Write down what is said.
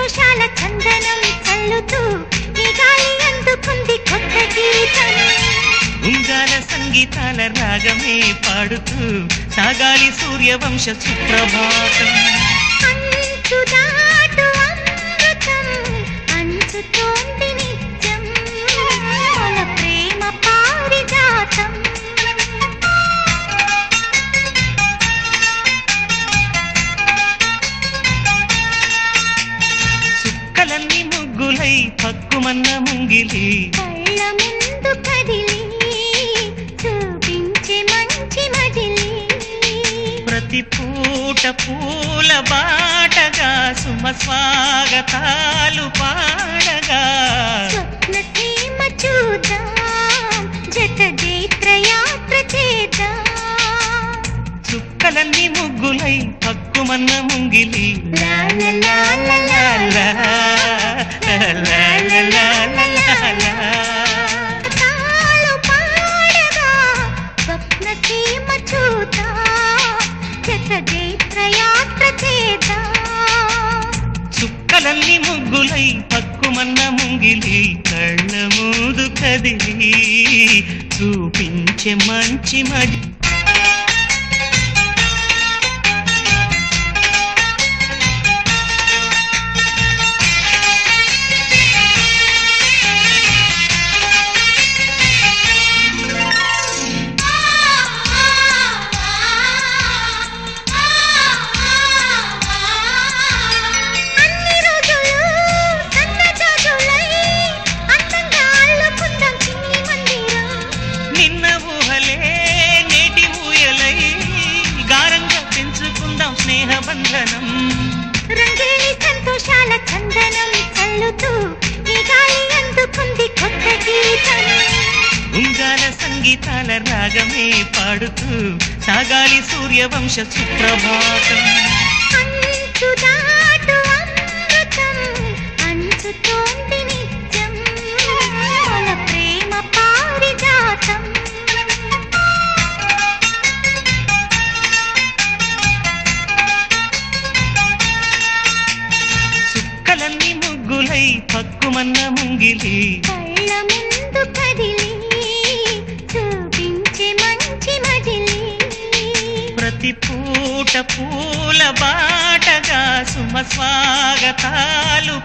సంతోషాల చందనం చల్లుతూ ఈ గాలి అందుకుంది కొత్త గీతం. ఉంగాల సంగీతాల రాగమే పాడుతూ సాగాలి సూర్యవంశ సుప్రభాతం. అంచు దాటు అమృతం అంచుతోంది నిత్యం మన ప్రేమ పారిజాతం. చుక్కలన్నీ ముగ్గులై పక్కుమన్న ముంగిలి కళ్ళ ముందు కదిలి చూపించే మంచి మజిలి. ప్రతి పూట పూల బాటగా సుమ స్వాగతాలు పాడగా స్వప్న సీమ చూద్దాం జత జైత్రయాత్ర చేద్దాం. చుక్కలన్నీ ముగ్గులై పక్కుమన్న ముంగిలి లా లా లా లా లా లా. తాళు పాడగా స్వప్న సీమ చూద్దాం జత జైత్రయాత్ర చేద్దాం. చుక్కలన్నీ ముగ్గులై పక్కుమన్న ముంగిలి కళ్ళ ముందు కదిలి చూపించే మంచి మడి. అన్ని రోజులు సన్నజాజులై అందంగా అల్లుకుందాం చిన్ని మందిరం. నిన్న ఊహలే నేటి ఊయలై గారంగా పెంచుకుందాం స్నేహబంధనం. రంగేలి సంతోషాల చందనం చల్లుతూ ఈ గాలి అందుకుంది కొత్త గీతం. ఉంగాల సంగీతాల రాగమే పాడుతూ సాగాలి సూర్యవంశ సుప్రభాతం. అంచు దాటు అమృతం అంచుతోంది నిత్యం మన ప్రేమ పారిజాతం. చుక్కలన్నీ ముగ్గులై పక్కుమన్న ముంగిలి కళ్ళ ముందు కదిలి చూపించే మంచి మజిలి. ప్రతి పూట పూల బాటగా సుమ స్వాగతాలు